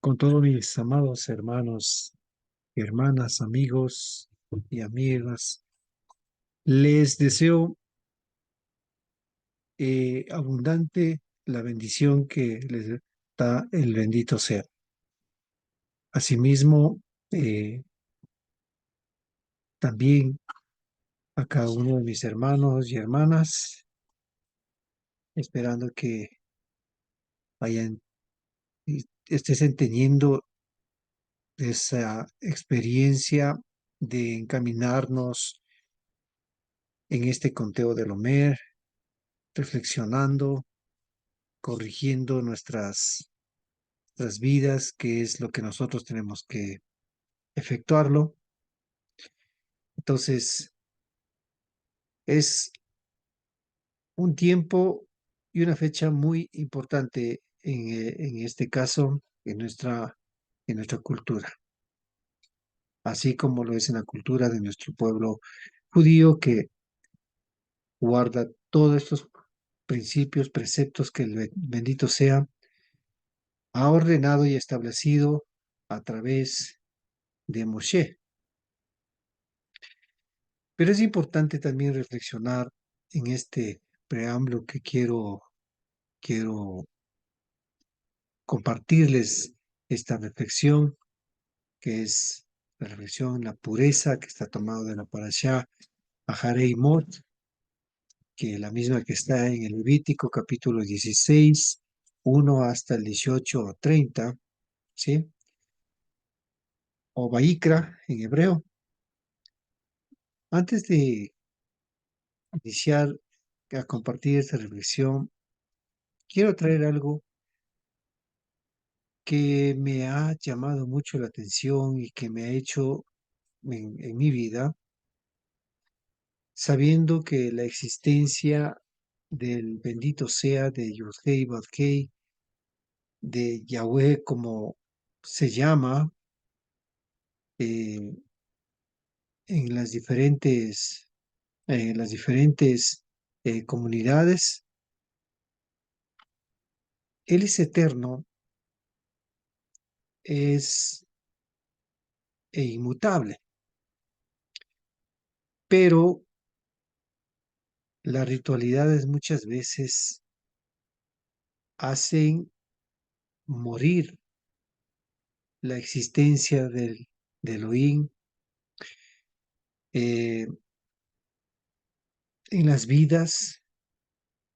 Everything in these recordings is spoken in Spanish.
Con todos mis amados hermanos, hermanas, amigos y amigas, les deseo abundante la bendición que les da el bendito sea. Asimismo, también a cada uno de mis hermanos y hermanas, esperando que hayan, estén teniendo esa experiencia de encaminarnos en este conteo del Homer, reflexionando, corrigiendo nuestras vidas, que es lo que nosotros tenemos que efectuarlo. Entonces, es un tiempo y una fecha muy importante en este caso, en nuestra cultura, así como lo es en la cultura de nuestro pueblo judío, que guarda todos estos principios, preceptos que el bendito sea ha ordenado y establecido a través de Moshe. Pero es importante también reflexionar en este preámbulo que quiero compartirles esta reflexión, que es la reflexión, la pureza que está tomado de la parashá Aharei Mot, que la misma que está en el Levítico capítulo 16, 1 hasta el 18 o 30, ¿sí? O Vaikra en hebreo. Antes de iniciar a compartir esta reflexión, quiero traer algo que me ha llamado mucho la atención y que me ha hecho en mi vida, sabiendo que la existencia del bendito sea de Yud-Hei Vav-Hei, de Yahweh como se llama eh, en las diferentes comunidades. Él es eterno, es inmutable, pero las ritualidades muchas veces hacen morir la existencia de Elohim eh, en las vidas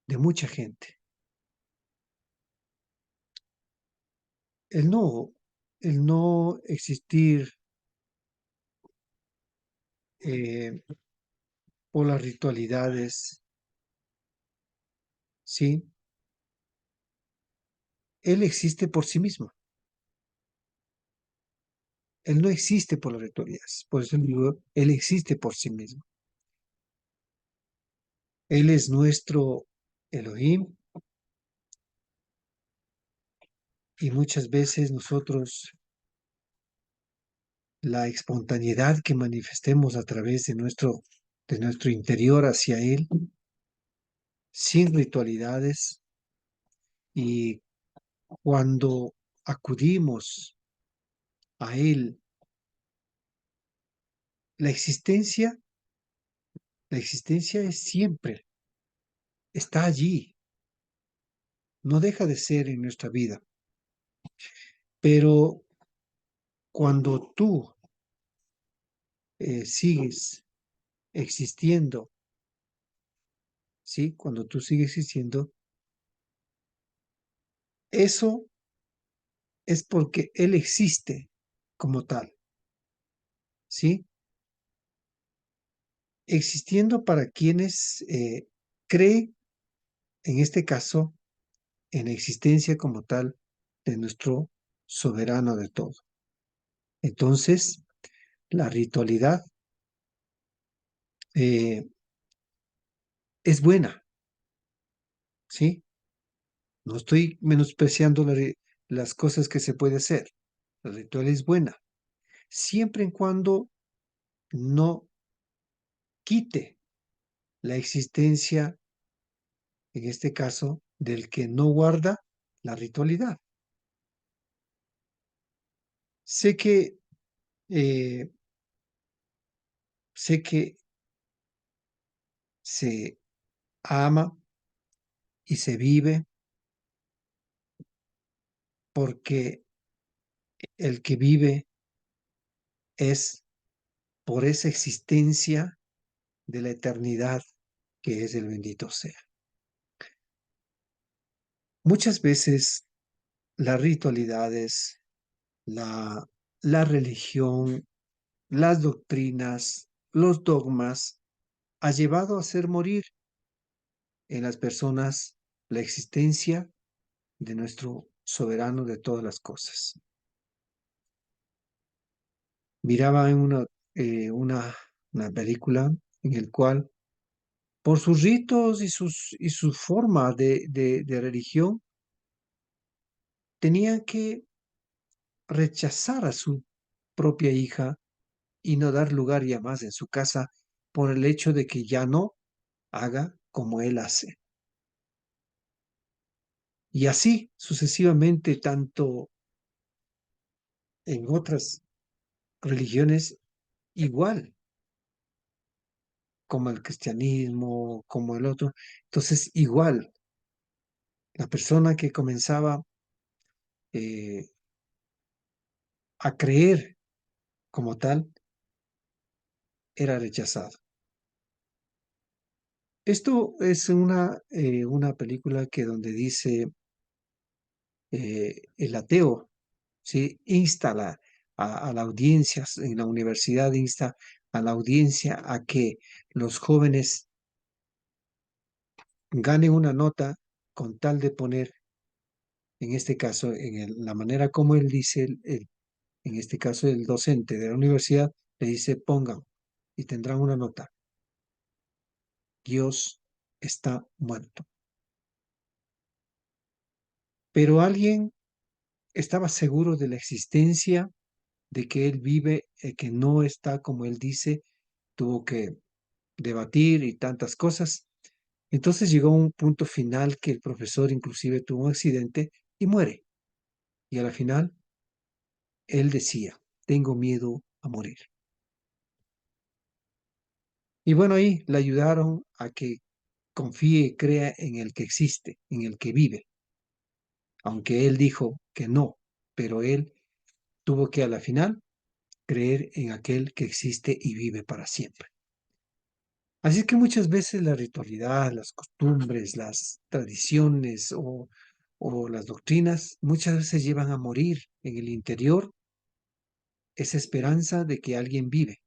de mucha gente. El no, el no existir eh, por las ritualidades, ¿sí? Él existe por sí mismo. Él no existe por las ritualidades. Por eso digo, Él existe por sí mismo. Él es nuestro Elohim y muchas veces nosotros la espontaneidad que manifestemos a través de nuestro interior hacia Él, sin ritualidades, y cuando acudimos a Él, la existencia, la existencia es siempre, está allí, no deja de ser en nuestra vida. Pero cuando tú sigues existiendo, ¿sí? Cuando tú sigues existiendo, eso es porque Él existe como tal, ¿sí? Existiendo para quienes creen, en este caso, en la existencia como tal de nuestro soberano de todo. Entonces, la ritualidad eh, es buena, ¿sí? No estoy menospreciando las cosas que se puede hacer. La ritual es buena, siempre y cuando no quite la existencia, en este caso, del que no guarda la ritualidad. Sé que, eh, sé que se ama y se vive porque el que vive es por esa existencia de la eternidad que es el bendito sea. Muchas veces las ritualidades, la, la religión, las doctrinas, los dogmas, ha llevado a hacer morir en las personas la existencia de nuestro soberano de todas las cosas. Miraba en eh, una, una película en el cual, por sus ritos y su forma de religión, tenían que rechazar a su propia hija y no dar lugar ya más en su casa por el hecho de que ya no haga como él hace. Y así sucesivamente, tanto en otras religiones, igual como el cristianismo, como el otro. Entonces, igual, la persona que comenzaba eh, a creer como tal era rechazado. Esto es una película que donde dice el ateo, ¿sí? Insta a la audiencia, en la universidad insta a la audiencia a que los jóvenes ganen una nota con tal de poner, en este caso, la manera como él dice, en este caso el docente de la universidad, le dice pongan y tendrán una nota. Dios está muerto. Pero alguien estaba seguro de la existencia, de que él vive, que no está como él dice, tuvo que debatir y tantas cosas. Entonces llegó a un punto final que el profesor inclusive tuvo un accidente y muere. Y a la final él decía, tengo miedo a morir. Y bueno, ahí le ayudaron a que confíe y crea en el que existe, en el que vive, aunque él dijo que no, pero él tuvo que a la final creer en aquel que existe y vive para siempre. Así es que muchas veces la ritualidad, las costumbres, las tradiciones o las doctrinas muchas veces llevan a morir en el interior esa esperanza de que alguien vive.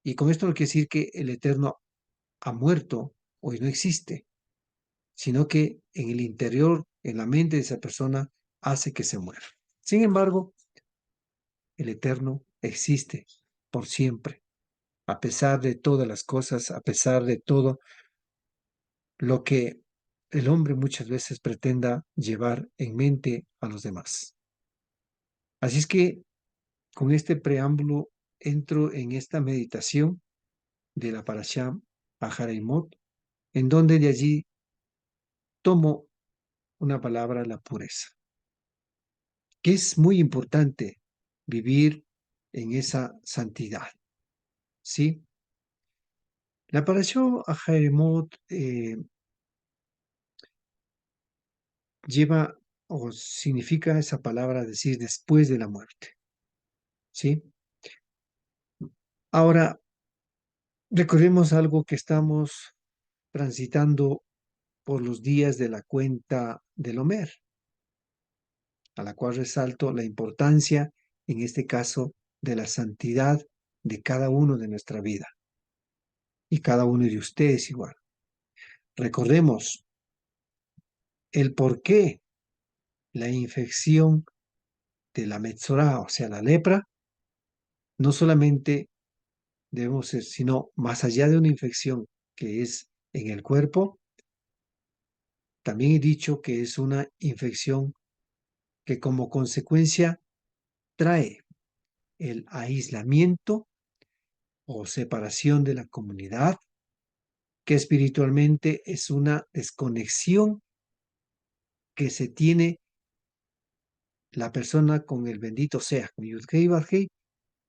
Y con esto no quiere decir que el eterno ha muerto o no existe, sino que en el interior, en la mente de esa persona, hace que se muera. Sin embargo, el eterno existe por siempre, a pesar de todas las cosas, a pesar de todo lo que el hombre muchas veces pretenda llevar en mente a los demás. Así es que con este preámbulo entro en esta meditación de la Parashá Ahareimot, en donde de allí tomo una palabra, la pureza, que es muy importante vivir en esa santidad, ¿sí? La Parashá Ahareimot lleva o significa esa palabra decir después de la muerte, ¿sí? Ahora, recordemos algo que estamos transitando por los días de la cuenta del Omer, a la cual resalto la importancia, en este caso, de la santidad de cada uno de nuestra vida y cada uno de ustedes igual. Recordemos el por qué la infección de la Metzorá, o sea, la lepra, no solamente debemos ser, sino más allá de una infección que es en el cuerpo, también he dicho que es una infección que como consecuencia trae el aislamiento o separación de la comunidad, que espiritualmente es una desconexión que se tiene la persona con el bendito sea, con Yud-Hei Vav-Hei,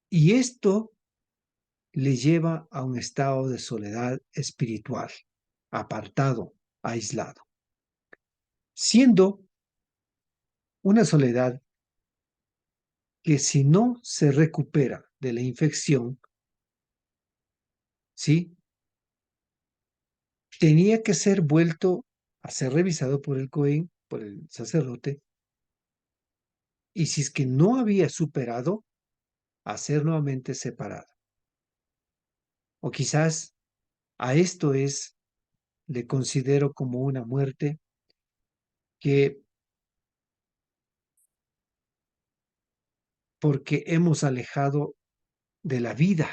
y esto le lleva a un estado de soledad espiritual, apartado, aislado, siendo una soledad que si no se recupera de la infección, ¿sí? Tenía que ser vuelto a ser revisado por el Cohen, por el sacerdote, y si es que no había superado, a ser nuevamente separado. O quizás a esto le considero como una muerte que porque hemos alejado de la vida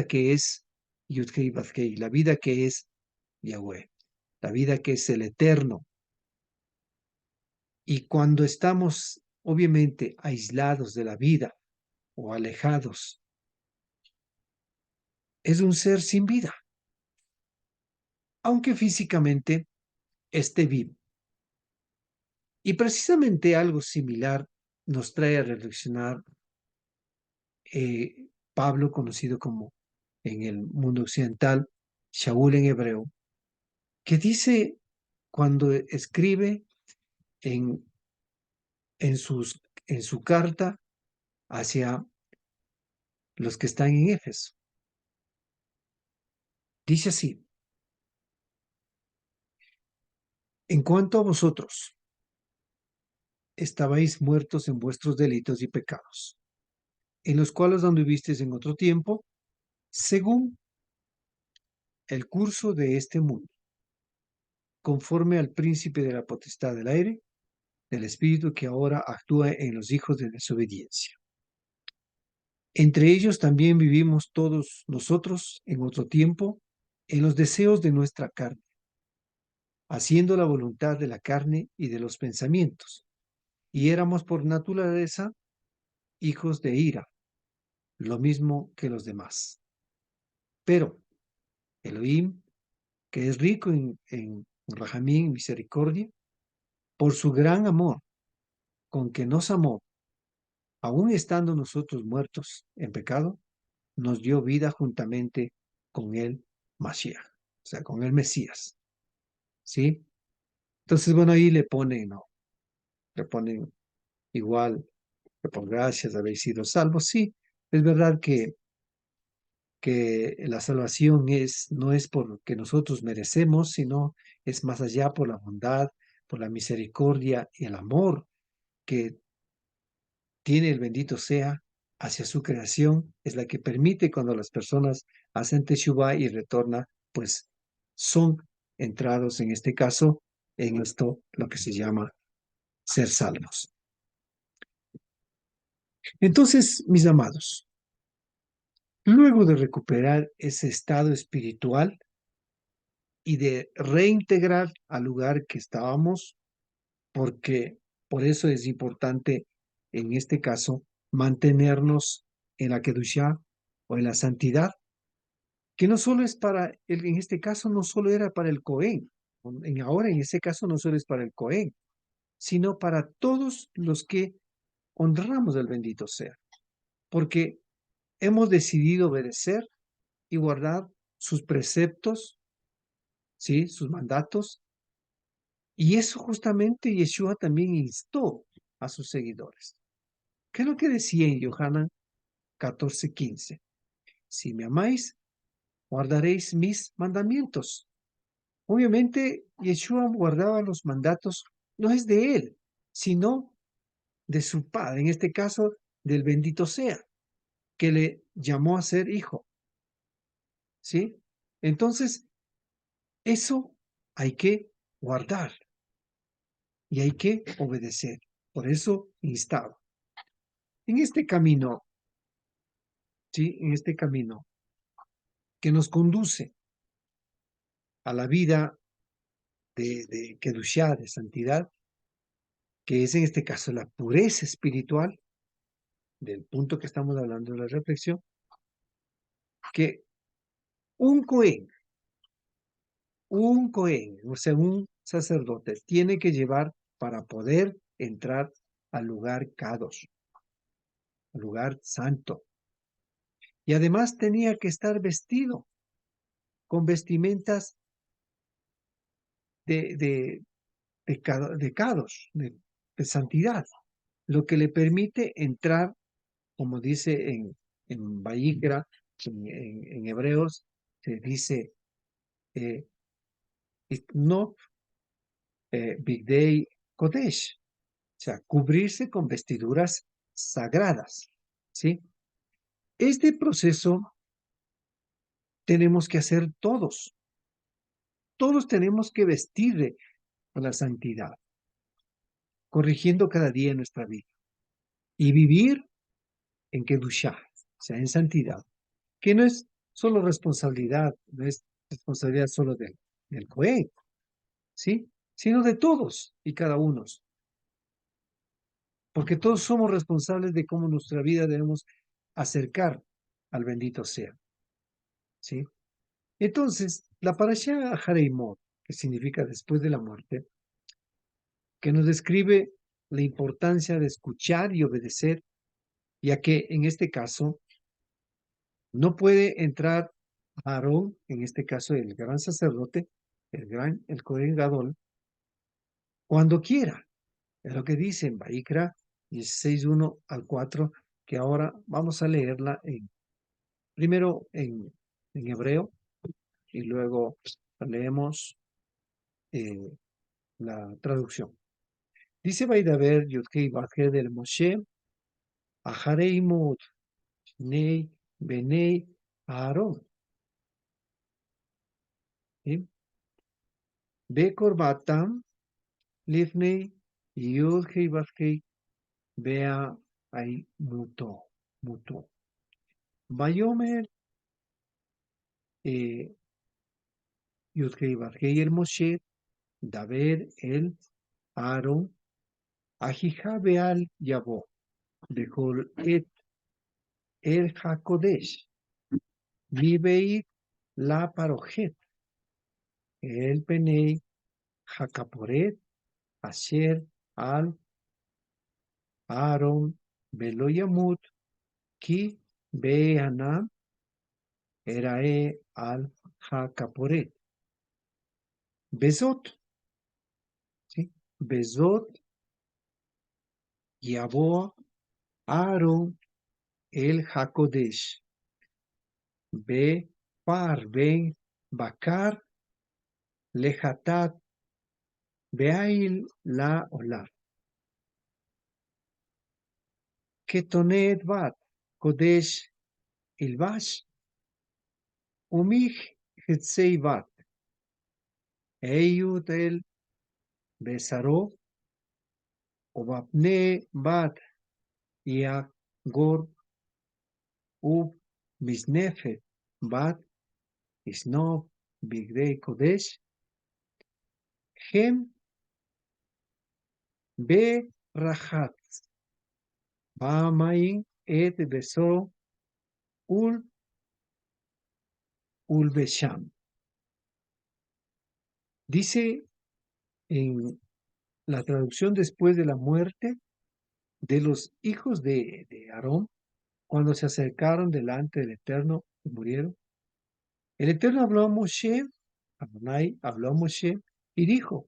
que es Yud-Hei Vav-Hei, la vida que es Yahweh, la vida que es el eterno. Y cuando estamos obviamente aislados de la vida o alejados, es un ser sin vida, aunque físicamente esté vivo. Y precisamente algo similar nos trae a reflexionar Pablo, conocido como en el mundo occidental, Shaul en hebreo, que dice cuando escribe en, en su carta hacia los que están en Éfeso. Dice así, en cuanto a vosotros, estabais muertos en vuestros delitos y pecados, en los cuales vivisteis en otro tiempo, según el curso de este mundo, conforme al príncipe de la potestad del aire, del espíritu que ahora actúa en los hijos de desobediencia. Entre ellos también vivimos todos nosotros en otro tiempo, en los deseos de nuestra carne, haciendo la voluntad de la carne y de los pensamientos, y éramos por naturaleza hijos de ira, lo mismo que los demás. Pero Elohim, que es rico en Rahamín, misericordia, por su gran amor con que nos amó, aun estando nosotros muertos en pecado, nos dio vida juntamente con el Mashiach, o sea, con el Mesías, ¿sí? Entonces, bueno, ahí le ponen, ¿no? Le ponen igual que por gracias habéis sido salvos. Sí, es verdad que la salvación no es por que nosotros merecemos, sino es más allá por la bondad, por la misericordia y el amor que tiene el bendito sea hacia su creación, es la que permite cuando las personas hacen Teshuvah y retornan, pues son entrados en este caso en esto, lo que se llama ser salvos. Entonces, mis amados, luego de recuperar ese estado espiritual y de reintegrar al lugar que estábamos, porque por eso es importante en este caso mantenernos en la Kedushá o en la santidad, que no solo es en este caso no solo era para el Cohen, ahora en ese caso no solo es para el Cohen, sino para todos los que honramos al bendito sea, porque hemos decidido obedecer y guardar sus preceptos, ¿sí? Sus mandatos, y eso justamente Yeshua también instó a sus seguidores. ¿Qué es lo que decía en Yohanan 14:15? Si me amáis, guardaréis mis mandamientos. Obviamente, Yeshua guardaba los mandatos, no es de él, sino de su padre, en este caso del bendito sea, que le llamó a ser hijo. ¿Sí? Entonces, eso hay que guardar y hay que obedecer. Por eso instaba. En este camino, ¿sí? En este camino que nos conduce a la vida de Kedushá, de santidad, que es en este caso la pureza espiritual, del punto que estamos hablando de la reflexión, que un Cohen, o sea, un sacerdote, tiene que llevar para poder entrar al lugar Kadosh, al lugar santo. Y además tenía que estar vestido con vestimentas de Kadosh, de santidad, lo que le permite entrar, como dice en Vayikra, en Hebreos, se dice, no Big Day Kodesh, o sea, cubrirse con vestiduras sagradas, ¿sí? Este proceso tenemos que hacer todos. Todos tenemos que vestir con la santidad, corrigiendo cada día nuestra vida y vivir en Kedushá, o sea, en santidad, que no es solo responsabilidad, no es responsabilidad solo del Cohen, ¿sí? Sino de todos y cada uno, porque todos somos responsables de cómo nuestra vida debemos acercar al bendito sea, ¿sí? Entonces, la parashá Hareimot, que significa después de la muerte, que nos describe la importancia de escuchar y obedecer, ya que en este caso no puede entrar Aarón, en este caso el gran sacerdote, el Cohen Gadol, cuando quiera. Es lo que dice en Baikra 16:1 al 4, que ahora vamos a leerla primero en hebreo y luego leemos eh, la traducción. Dice Vaidaber Yudkei Bajé del Moshe, Ahareimut, Nei, Benei, Aarón. Be Korbatam, Lifnei, Yudkei Bajé, Bea, Ay, Muto, Muto. Bayomer, Yudkei Bajé el Moshe, Daber el Aarón, Ajija Beal Yabo, Bejol et el Hakodesh, Vivei la Parojet, el Penei, Hakaporet, Asher al Aaron Beloyamut ki Beanam Erae al Hakaporet. Bezot, ¿sí? Bezot Yaboa Aaron el Hakodesh. Be Par Ben Bakar Lehatat Beail la Olar. Ketonet Bat Kodesh Ilbash Umich Hetsei Bat. Eyut el Besaro Obapne Bat Gor Ub Misnefet Bat Isnob Bigdei Kodesh Hem Be Rahat Bamain Et Beso Ul Ulbesham. Dice en la traducción después de la muerte de los hijos de Aarón, cuando se acercaron delante del Eterno y murieron, el Eterno habló a Moshe, Adonai habló a Moshe y dijo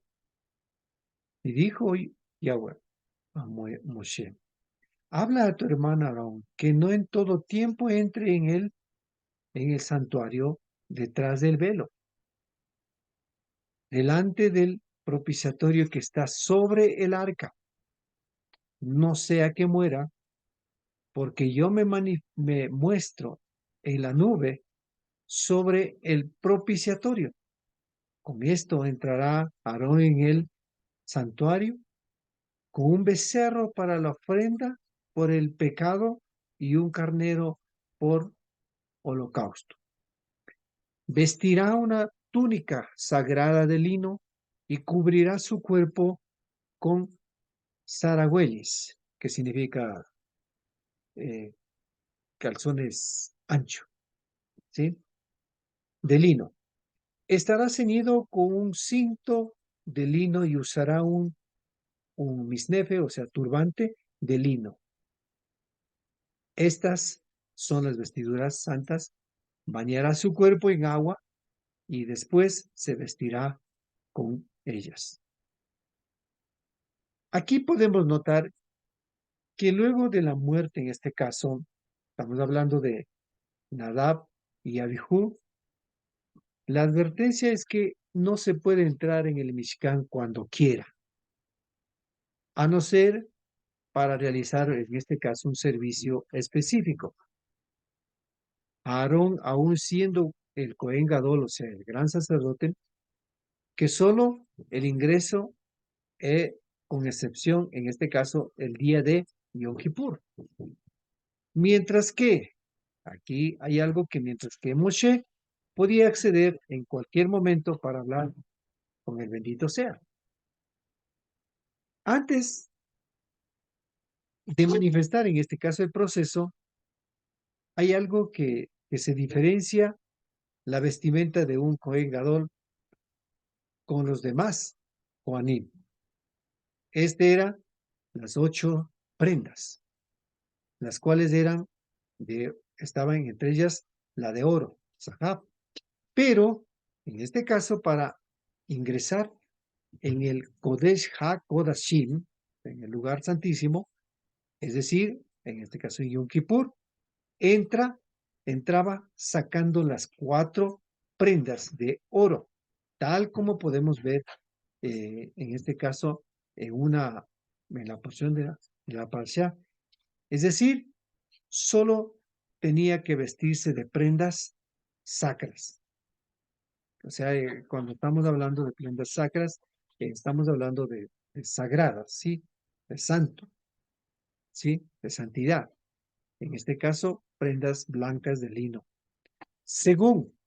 Yahweh a Moshe, habla a tu hermano Aarón, que no en todo tiempo entre en el santuario detrás del velo, delante del propiciatorio que está sobre el arca, no sea que muera, porque yo me muestro en la nube sobre el propiciatorio. Con esto entrará Aarón en el santuario con un becerro para la ofrenda por el pecado y un carnero por holocausto. Vestirá una túnica sagrada de lino y cubrirá su cuerpo con zaragüelles, que significa calzones anchos, ¿sí? De lino. Estará ceñido con un cinto de lino y usará un un misnefe, o sea, turbante de lino. Estas son las vestiduras santas. Bañará su cuerpo en agua y después se vestirá con ellas. Aquí podemos notar que luego de la muerte, en este caso, estamos hablando de Nadab y Abihu, la advertencia es que no se puede entrar en el Mishkan cuando quiera, a no ser para realizar, en este caso, un servicio específico. Aarón, aún siendo el Cohen Gadol, o sea, el gran sacerdote, que solo el ingreso es con excepción, en este caso, el día de Yom Kippur. Mientras que, aquí hay algo que mientras que Moshe podía acceder en cualquier momento para hablar con el bendito sea. Antes de manifestar, en este caso, el proceso, hay algo que se diferencia la vestimenta de un Cohen Gadol con los demás Kohanim. Este era las 8 prendas, las cuales estaban entre ellas la de oro, Zahab. Pero, en este caso, para ingresar en el Kodesh HaKodashim, en el lugar santísimo, es decir, en este caso en Yom Kippur, entraba sacando las 4 prendas de oro, tal como podemos ver en este caso en la porción de la Parashá. Es decir, solo tenía que vestirse de prendas sacras. O sea, cuando estamos hablando de prendas sacras, estamos hablando de sagradas, ¿sí? De santo, ¿sí? De santidad. En este caso, prendas blancas de lino. Según,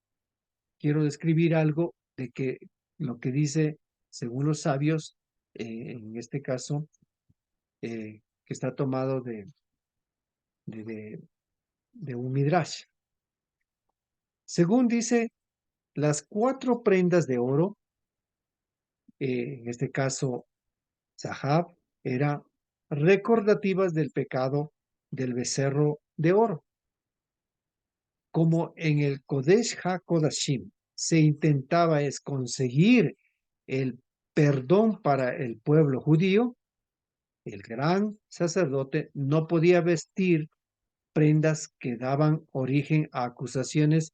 quiero describir algo de que lo que dice, según los sabios, en este caso, que está tomado de, de, de un midrash. Según dice, las 4 prendas de oro, en este caso, Zahab, eran recordativas del pecado del becerro de oro. Como en el Kodesh HaKodashim se intentaba es conseguir el perdón para el pueblo judío, el gran sacerdote no podía vestir prendas que daban origen a acusaciones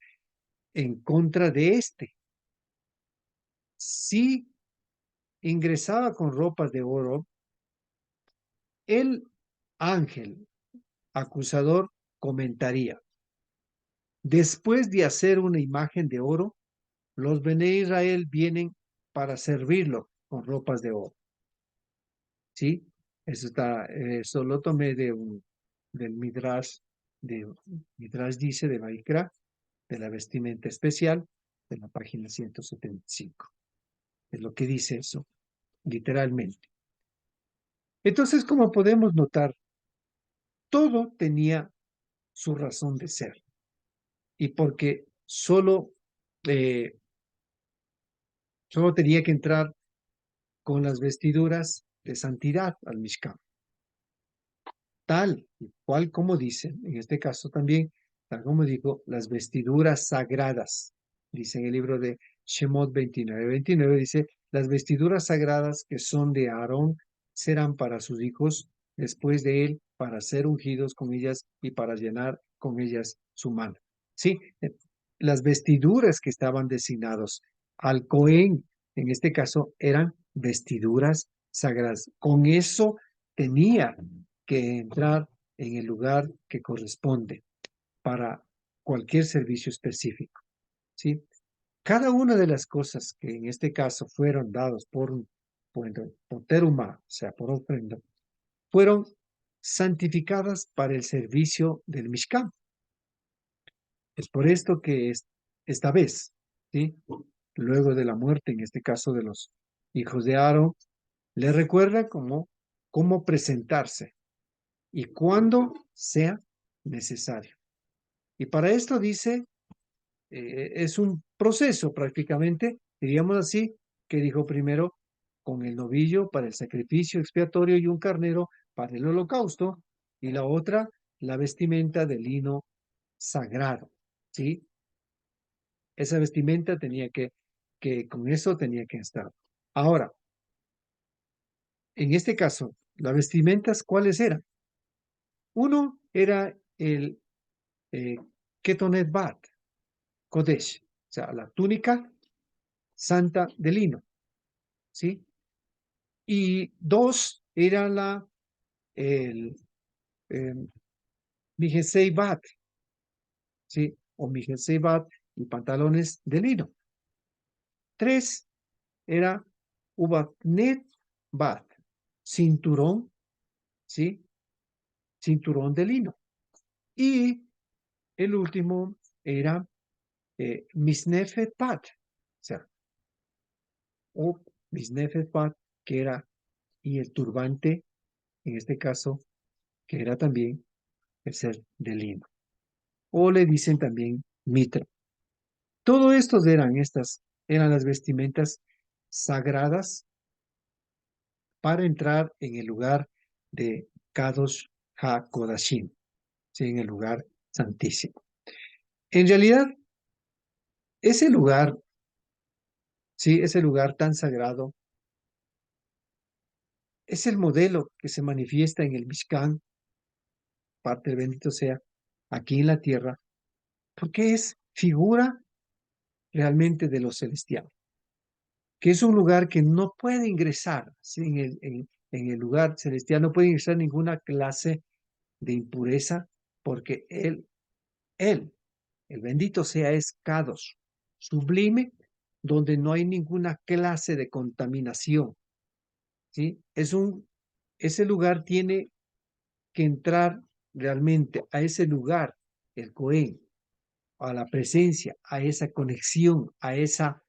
en contra de éste. Si ingresaba con ropas de oro, el ángel acusador comentaría: después de hacer una imagen de oro, los Bene Israel vienen para servirlo con ropas de oro. ¿Sí? Eso lo tomé del Midrash dice de Vaikra, de la vestimenta especial, de la página 175. Es lo que dice eso, literalmente. Entonces, como podemos notar, todo tenía su razón de ser. Y porque solo tenía que entrar con las vestiduras de santidad al Mishkan. Tal y cual como dice, en este caso también, tal como digo, las vestiduras sagradas. Dice en el libro de Shemot 29:29, dice, las vestiduras sagradas que son de Aarón serán para sus hijos después de él, para ser ungidos con ellas y para llenar con ellas su mano. Sí, las vestiduras que estaban designados al Cohen, en este caso, eran vestiduras sagradas. Con eso tenía que entrar en el lugar que corresponde para cualquier servicio específico, ¿sí? Cada una de las cosas que en este caso fueron dados por teruma, o sea, por ofrenda, fueron santificadas para el servicio del Mishkan. Es por esto que esta vez, ¿sí? Luego de la muerte, en este caso de los hijos de Aarón, le recuerda cómo presentarse y cuando sea necesario. Y para esto dice, es un proceso prácticamente, diríamos así, que dijo primero, con el novillo para el sacrificio expiatorio y un carnero para el holocausto, y la otra, la vestimenta de lino sagrado, ¿sí? Esa vestimenta tenía que con eso tenía que estar. Ahora, en este caso, las vestimentas, ¿cuáles eran? Uno era el eh, Ketonet Bat, Kodesh, o sea, la túnica santa de lino, ¿sí? Y dos era el eh, Mijensei Bat, ¿sí? O Mijensei Bat y pantalones de lino. Tres era Ubatnet Bat, cinturón, ¿sí? Cinturón de lino. Y el último era Misnefet Bat, o sea, o Misnefet Bat, que era, y el turbante, en este caso, que era también el ser de lino. O le dicen también mitra. Todo estos eran las vestimentas sagradas para entrar en el lugar de Kadosh HaKodashim, ¿sí? En el lugar santísimo. En realidad, ese lugar, sí, ese lugar tan sagrado, es el modelo que se manifiesta en el Mishkan, parte del bendito sea, aquí en la tierra, porque es figura realmente de lo celestial, que es un lugar que no puede ingresar, ¿sí? En el lugar celestial no puede ingresar ninguna clase de impureza, porque él, el bendito sea, es Kadosh, sublime, donde no hay ninguna clase de contaminación, ¿sí? Ese lugar tiene que entrar realmente a ese lugar, el Cohen, a la presencia, a esa conexión, a esa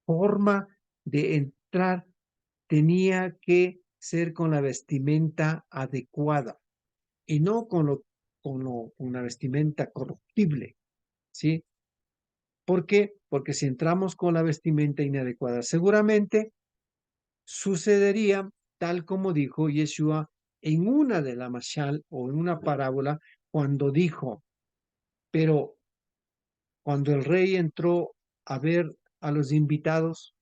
forma de entrar, tenía que ser con la vestimenta adecuada y no con una vestimenta corruptible, ¿sí? ¿Por qué? Porque si entramos con la vestimenta inadecuada, seguramente sucedería tal como dijo Yeshua en una de la mashal o en una parábola cuando dijo, pero cuando el rey entró a ver a los invitados,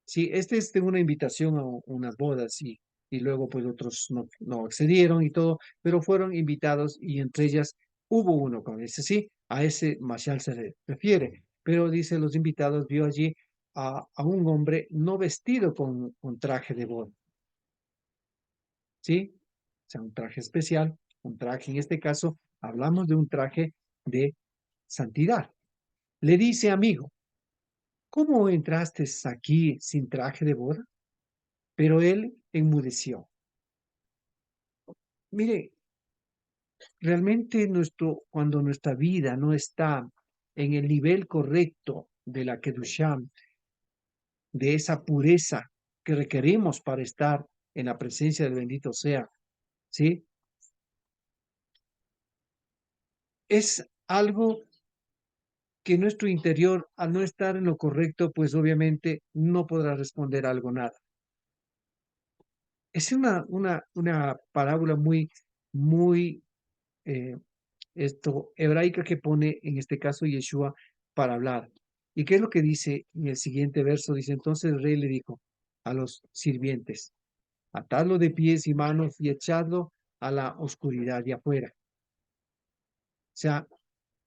sí, este es de una invitación a unas bodas y luego pues otros no accedieron y todo, pero fueron invitados y entre ellas hubo uno con ese, sí, a ese mashal se le refiere, pero dice los invitados vio allí a un hombre no vestido con traje de boda, ¿sí? O sea, un traje especial, un traje, en este caso, hablamos de un traje de santidad. Le dice, amigo, ¿cómo entraste aquí sin traje de boda? Pero él enmudeció. Mire, realmente cuando nuestra vida no está en el nivel correcto de la Kedushá, de esa pureza que requerimos para estar en la presencia del bendito sea, ¿sí? Es algo que nuestro interior, al no estar en lo correcto, pues obviamente no podrá responder algo nada. Es una parábola muy eh, hebraica que pone en este caso Yeshua para hablar. ¿Y qué es lo que dice en el siguiente verso? Dice, entonces el rey le dijo a los sirvientes, atadlo de pies y manos y echadlo a la oscuridad de afuera. O sea,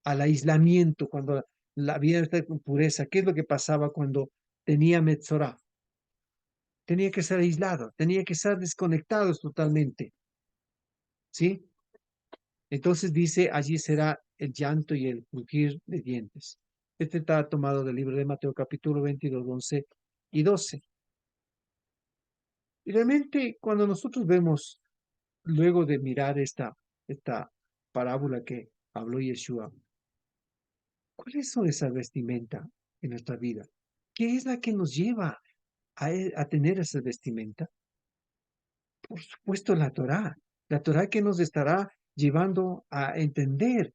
al aislamiento, cuando la vida está con pureza. ¿Qué es lo que pasaba cuando tenía Metzorah? Tenía que ser aislado, tenía que ser desconectados totalmente, ¿sí? Entonces dice, allí será el llanto y el crujir de dientes. Este está tomado del libro de Mateo capítulo 22, 11 y 12. Y realmente cuando nosotros vemos, luego de mirar esta parábola que habló Yeshua, ¿cuáles son esas vestimenta en nuestra vida? ¿Qué es la que nos lleva a tener esa vestimenta? Por supuesto, la Torá que nos estará llevando a entender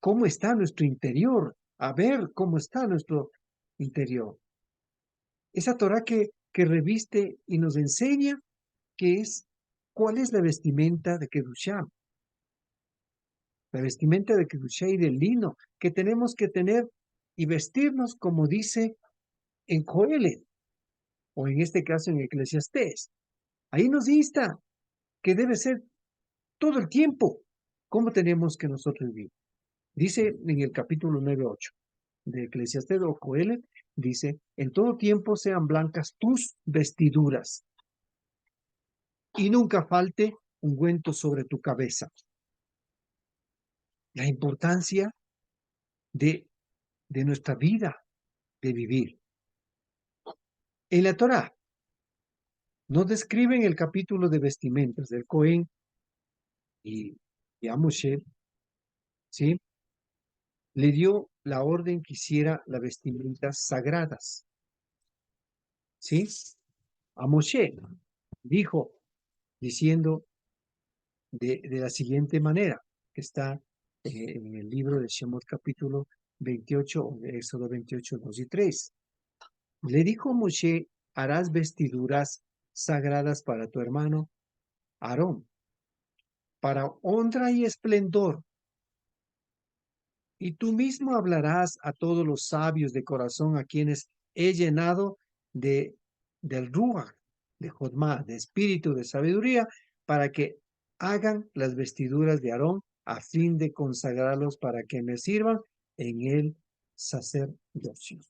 cómo está nuestro interior, a ver cómo está nuestro interior. esa Torá que reviste y nos enseña cuál es la vestimenta de Kedushá, la vestimenta de Kedushá y del lino que tenemos que tener y vestirnos como dice en Joel, o en este caso en Eclesiastés. Ahí nos insta que debe ser todo el tiempo cómo tenemos que nosotros vivir. Dice en el capítulo 9:8 de Eclesiastés o Joel, dice, en todo tiempo sean blancas tus vestiduras y nunca falte ungüento sobre tu cabeza. La importancia de nuestra vida, de vivir. En la Torá nos describe en el capítulo de vestimentas del Cohen y a Moshe, ¿sí? Le dio la orden que hiciera las vestimentas sagradas, ¿sí? A Moshe dijo, diciendo de la siguiente manera, que está en el libro de Shemot capítulo 28, o de Éxodo 28, 2 y 3. Le dijo Moshe, harás vestiduras sagradas para tu hermano Aarón, para honra y esplendor, y tú mismo hablarás a todos los sabios de corazón a quienes he llenado de, del Ruach, de Jodmá, de espíritu de sabiduría, para que hagan las vestiduras de Aarón a fin de consagrarlos para que me sirvan en el sacerdocio.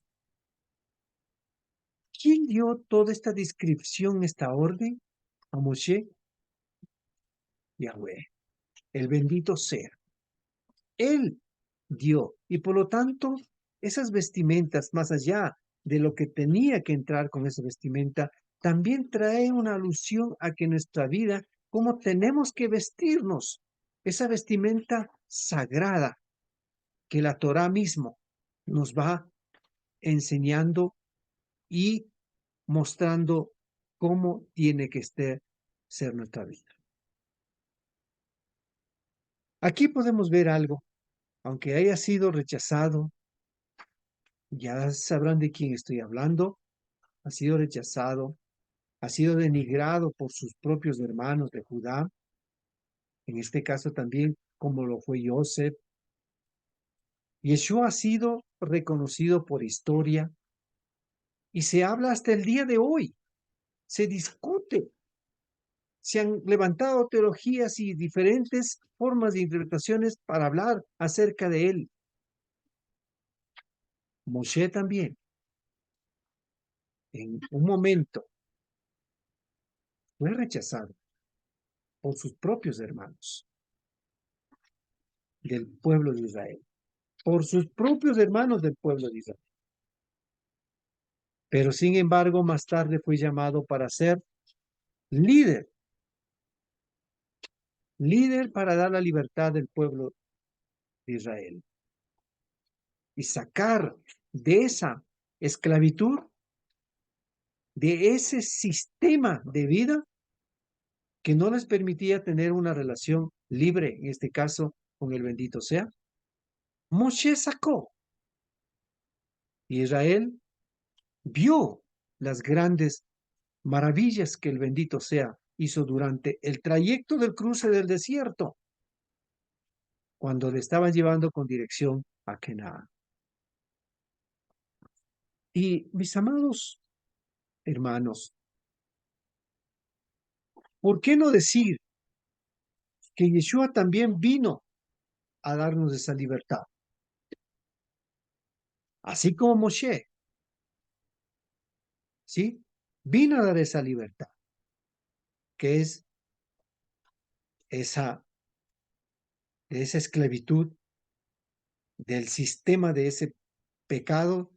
¿Quién dio toda esta descripción, esta orden? A Moshe, Yahweh, el bendito sea. Él dio. Y por lo tanto, esas vestimentas, más allá de lo que tenía que entrar con esa vestimenta, también trae una alusión a que nuestra vida, cómo tenemos que vestirnos. Esa vestimenta sagrada que la Torah mismo nos va enseñando y mostrando cómo tiene que ser nuestra vida. Aquí podemos ver algo, aunque haya sido rechazado, ya sabrán de quién estoy hablando, ha sido rechazado, ha sido denigrado por sus propios hermanos de Judá, en este caso también como lo fue Joseph. Yeshua ha sido reconocido por historia y se habla hasta el día de hoy, se discute, se han levantado teologías y diferentes formas de interpretaciones para hablar acerca de él. Moshe también, en un momento, fue rechazado por sus propios hermanos del pueblo de Israel, por sus propios hermanos del pueblo de Israel. Pero sin embargo, más tarde fue llamado para ser líder, líder para dar la libertad del pueblo de Israel y sacar de esa esclavitud, de ese sistema de vida que no les permitía tener una relación libre, en este caso con el bendito sea. Moshe sacó y Israel vio las grandes maravillas que el bendito sea hizo durante el trayecto del cruce del desierto, cuando le estaban llevando con dirección a Canaán. Y mis amados hermanos, ¿por qué no decir que Yeshua también vino a darnos esa libertad? Así como Moshe, ¿sí? Vino a dar esa libertad, que es esa, de esa esclavitud, del sistema de ese pecado,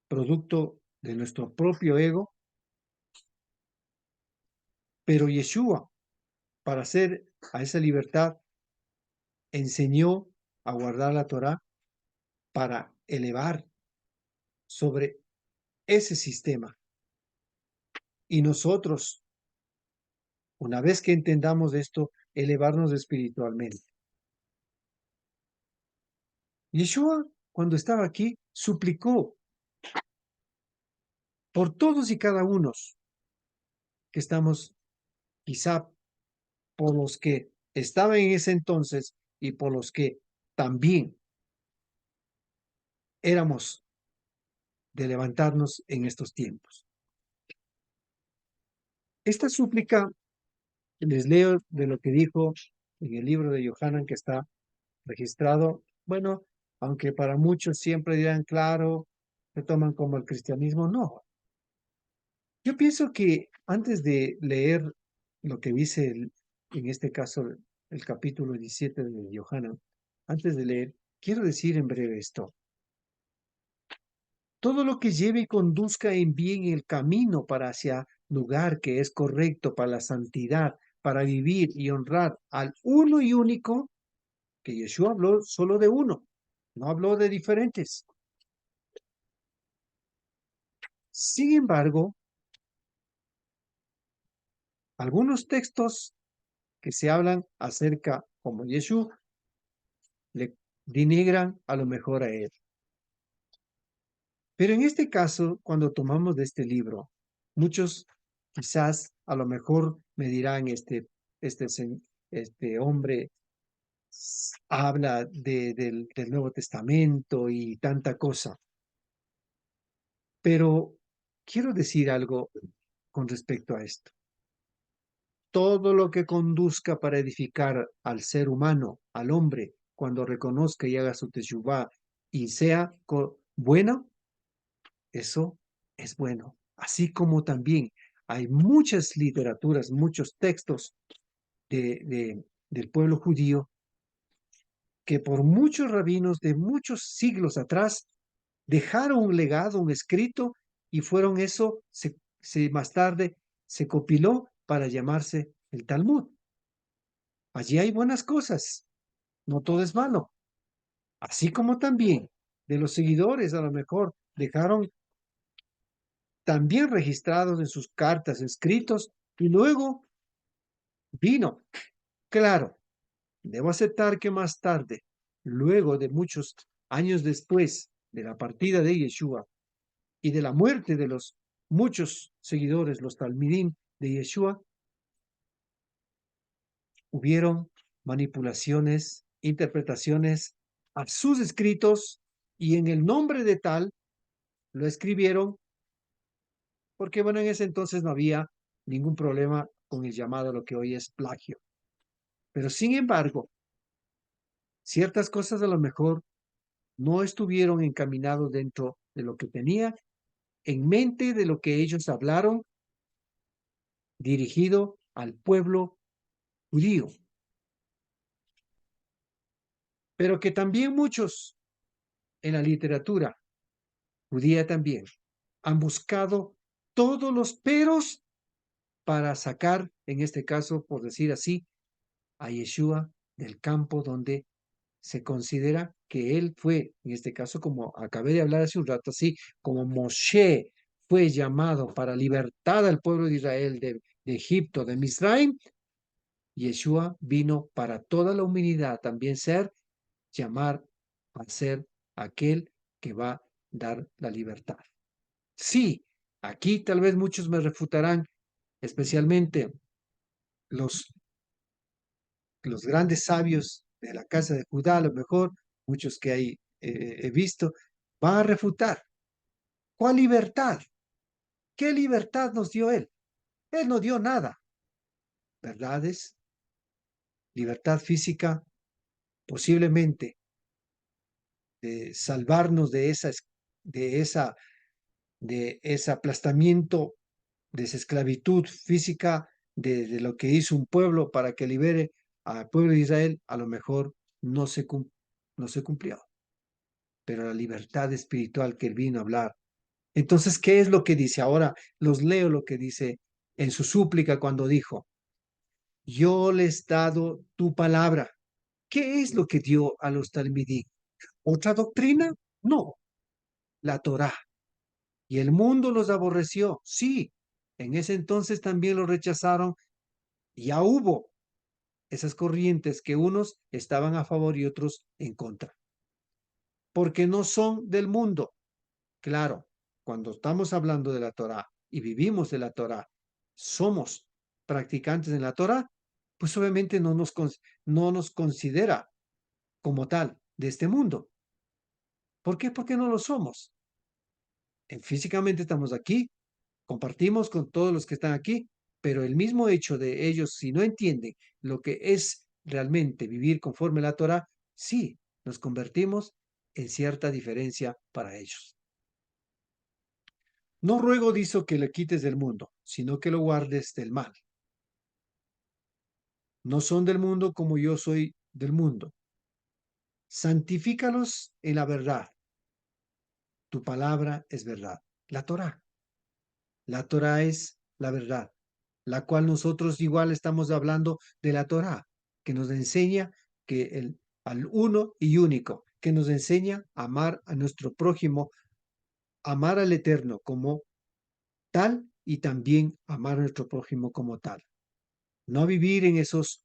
producto de nuestro propio ego. Pero Yeshua, para hacer a esa libertad, enseñó a guardar la Torá para elevar sobre ese sistema. Y nosotros, una vez que entendamos esto, elevarnos espiritualmente. Yeshua, cuando estaba aquí, suplicó por todos y cada uno que estamos, quizá por los que estaban en ese entonces y por los que también éramos de levantarnos en estos tiempos. Esta súplica les leo de lo que dijo en el libro de Yohanan que está registrado. Bueno, aunque para muchos siempre dirán, claro, se toman como el cristianismo, no. Yo pienso que antes de leer lo que dice, en este caso, el capítulo 17 de Yohanan, antes de leer, quiero decir en breve esto. Todo lo que lleve y conduzca en bien el camino para hacia lugar que es correcto para la santidad, para vivir y honrar al uno y único, que Yeshua habló solo de uno, no habló de diferentes. Sin embargo, algunos textos que se hablan acerca como Yeshua le denigran a lo mejor a él. Pero en este caso, cuando tomamos de este libro, muchos quizás a lo mejor me dirán, este, este hombre habla del Nuevo Testamento y tanta cosa. Pero quiero decir algo con respecto a esto. Todo lo que conduzca para edificar al ser humano, al hombre, cuando reconozca y haga su teshuvá y sea bueno, eso es bueno. Así como también hay muchas literaturas, muchos textos del pueblo judío que por muchos rabinos de muchos siglos atrás dejaron un legado, un escrito, y fueron eso, más tarde se compiló para llamarse el Talmud. Allí hay buenas cosas, no todo es malo. Así como también de los seguidores a lo mejor dejaron también registrados en sus cartas, escritos, y luego vino. Claro, debo aceptar que más tarde, luego de muchos años después de la partida de Yeshua y de la muerte de los muchos seguidores, los talmidim de Yeshua, hubieron manipulaciones, interpretaciones a sus escritos y en el nombre de tal lo escribieron porque, bueno, en ese entonces no había ningún problema con el llamado lo que hoy es plagio. Pero sin embargo, ciertas cosas a lo mejor no estuvieron encaminados dentro de lo que tenía en mente de lo que ellos hablaron dirigido al pueblo judío. Pero que también muchos en la literatura judía también han buscado todos los peros para sacar, en este caso, por decir así, a Yeshua del campo donde se considera que él fue, en este caso, como acabé de hablar hace un rato, así como Moshe fue llamado para libertar al pueblo de Israel de Egipto, de Misraim, Yeshua vino para toda la humanidad también llamar a ser aquel que va a dar la libertad. Sí, aquí tal vez muchos me refutarán, especialmente los, los grandes sabios de la casa de Judá, a lo mejor, muchos que hay, he visto, van a refutar. ¿Cuál libertad? ¿Qué libertad nos dio él? Él no dio nada. ¿Verdades? Libertad física, posiblemente de salvarnos de esa, de ese aplastamiento, de esa esclavitud física, de lo que hizo un pueblo para que libere al pueblo de Israel, a lo mejor no se cumplió. Pero la libertad espiritual que él vino a hablar. Entonces, ¿qué es lo que dice? Ahora los leo lo que dice en su súplica cuando dijo, yo les he dado tu palabra. ¿Qué es lo que dio a los talmidí? ¿Otra doctrina? No, la Torá. Y el mundo los aborreció. Sí, en ese entonces también lo rechazaron. Ya hubo esas corrientes que unos estaban a favor y otros en contra. Porque no son del mundo. Claro, cuando estamos hablando de la Torá y vivimos de la Torá, somos practicantes de la Torá, pues obviamente no nos considera como tal de este mundo. ¿Por qué? Porque no lo somos. Físicamente estamos aquí, compartimos con todos los que están aquí, pero el mismo hecho de ellos, si no entienden lo que es realmente vivir conforme a la Torah, sí, nos convertimos en cierta diferencia para ellos. No ruego, dice, que le quites del mundo, sino que lo guardes del mal. No son del mundo como yo soy del mundo. Santifícalos en la verdad. Tu palabra es verdad. La Torah. La Torah es la verdad, la cual nosotros igual estamos hablando de la Torah, que nos enseña al uno y único, que nos enseña a amar a nuestro prójimo, amar al Eterno como tal y también amar a nuestro prójimo como tal. No vivir en esos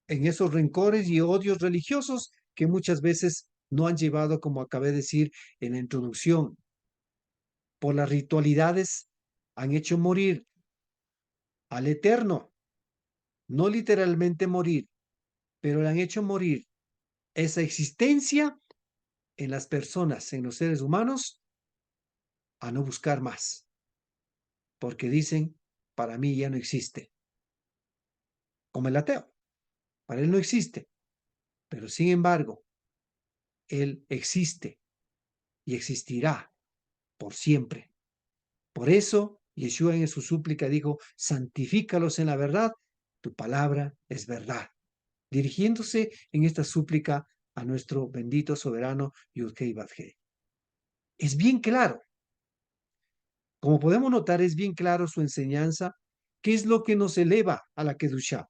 rencores y odios religiosos que muchas veces no han llevado, como acabé de decir en la introducción, por las ritualidades, han hecho morir al Eterno, no literalmente morir, pero le han hecho morir esa existencia en las personas, en los seres humanos, a no buscar más, porque dicen, para mí ya no existe, como el ateo, para él no existe, pero sin embargo, él existe y existirá por siempre. Por eso, Yeshua en su súplica dijo, santifícalos en la verdad, tu palabra es verdad, dirigiéndose en esta súplica a nuestro bendito soberano Yudhei Badhei. Es bien claro. Como podemos notar, es bien claro su enseñanza. ¿Qué es lo que nos eleva a la Kedushá?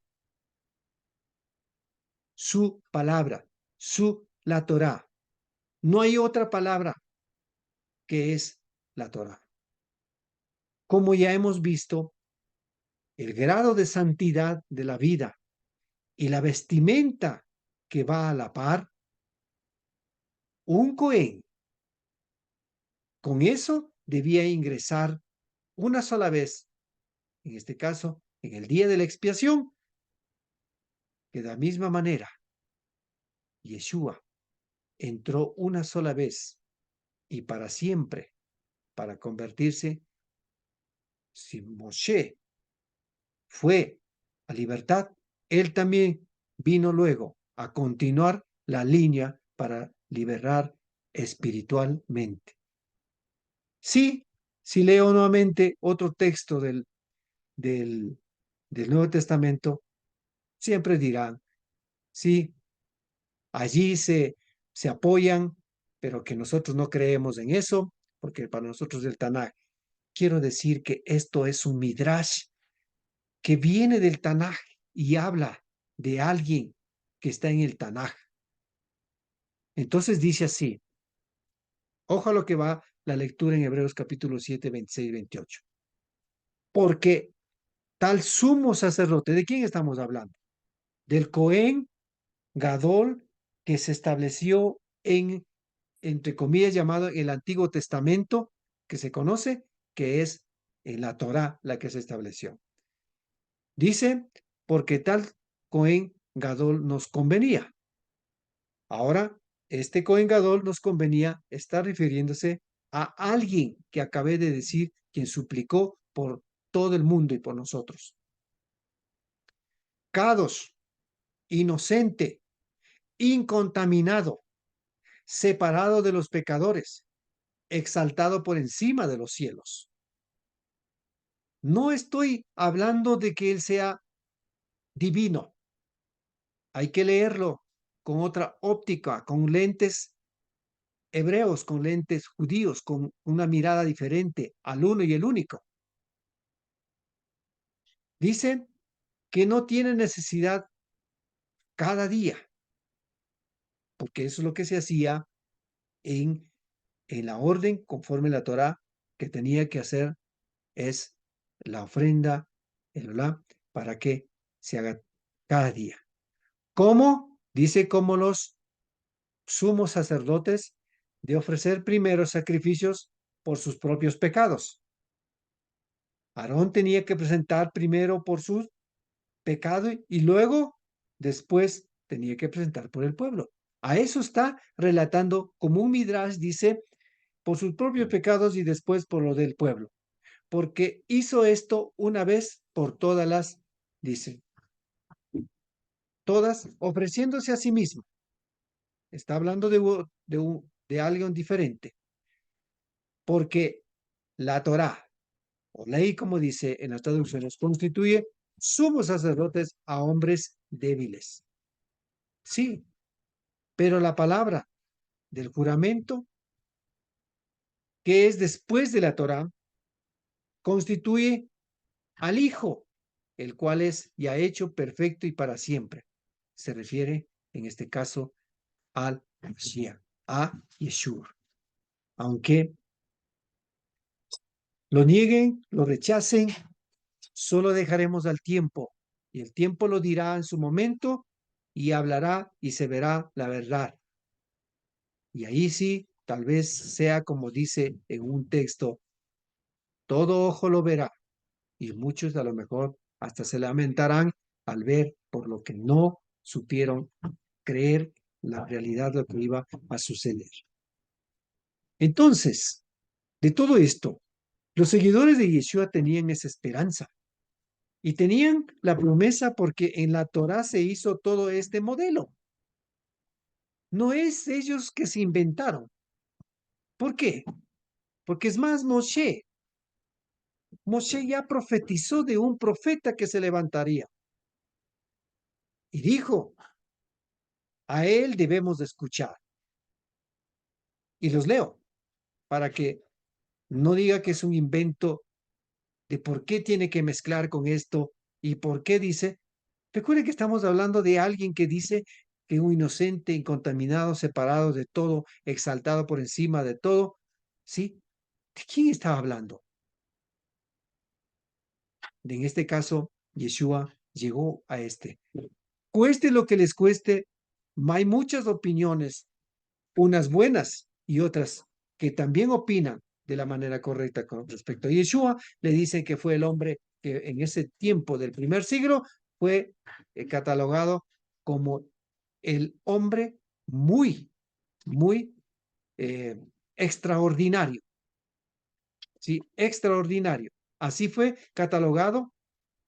Su palabra, la Torá. No hay otra palabra que es la Torá. Como ya hemos visto, el grado de santidad de la vida y la vestimenta que va a la par, un Cohen, con eso debía ingresar una sola vez, en este caso, en el día de la expiación, que de la misma manera, Yeshua entró una sola vez y para siempre para convertirse. Si Moshe fue a libertad, él también vino luego a continuar la línea para liberar espiritualmente. Sí, si leo nuevamente otro texto del, del Nuevo Testamento, siempre dirán, sí, allí se apoyan, pero que nosotros no creemos en eso, porque para nosotros el Tanaj. Quiero decir que esto es un midrash que viene del Tanaj y habla de alguien que está en el Tanaj. Entonces dice así, ojo a lo que va la lectura en Hebreos capítulo 7, 26 y 28. Porque tal sumo sacerdote, ¿de quién estamos hablando? Del Cohen Gadol que se estableció entre comillas, llamado el Antiguo Testamento, que se conoce, que es en la Torá la que se estableció. Dice, porque tal Cohen Gadol nos convenía. Ahora, este Cohen Gadol nos convenía está refiriéndose a alguien que acabé de decir, quien suplicó por todo el mundo y por nosotros. Kadosh, inocente, incontaminado, separado de los pecadores, exaltado por encima de los cielos. No estoy hablando de que él sea divino. Hay que leerlo con otra óptica, con lentes hebreos, con lentes judíos, con una mirada diferente al uno y el único. Dice que no tiene necesidad cada día, porque eso es lo que se hacía en, en la orden conforme la Torá que tenía que hacer es la ofrenda, el olá, para que se haga cada día. ¿Cómo? Dice como los sumos sacerdotes de ofrecer primero sacrificios por sus propios pecados. Aarón tenía que presentar primero por su pecado y luego, después, tenía que presentar por el pueblo. A eso está relatando como un midrash, dice, por sus propios pecados y después por lo del pueblo. Porque hizo esto una vez por todas las, dice, todas ofreciéndose a sí mismo. Está hablando de alguien diferente. Porque la Torá, o ley, como dice en las traducciones, constituye sumos sacerdotes a hombres débiles. Sí, pero la palabra del juramento, que es después de la Torá, constituye al Hijo, el cual es ya hecho perfecto y para siempre. Se refiere, en este caso, al Mashiach, a Yeshua. Aunque lo nieguen, lo rechacen, solo dejaremos al tiempo, y el tiempo lo dirá en su momento, y hablará y se verá la verdad. Y ahí sí, tal vez sea como dice en un texto, todo ojo lo verá, y muchos a lo mejor hasta se lamentarán al ver por lo que no supieron creer la realidad de lo que iba a suceder. Entonces, de todo esto, los seguidores de Yeshua tenían esa esperanza y tenían la promesa porque en la Torá se hizo todo este modelo. No es ellos que se inventaron. ¿Por qué? Porque es más, Moshe ya profetizó de un profeta que se levantaría y dijo, a él debemos de escuchar. Y los leo para que no diga que es un invento de por qué tiene que mezclar con esto y por qué dice. Recuerde que estamos hablando de alguien que dice que un inocente, incontaminado, separado de todo, exaltado por encima de todo. ¿Sí? ¿De quién estaba hablando? En este caso, Yeshua llegó a este. Cueste lo que les cueste, hay muchas opiniones, unas buenas y otras que también opinan de la manera correcta con respecto a Yeshua. Le dicen que fue el hombre que en ese tiempo del primer siglo fue catalogado como el hombre muy, muy eh, extraordinario. ¿Sí? Extraordinario. Así fue catalogado,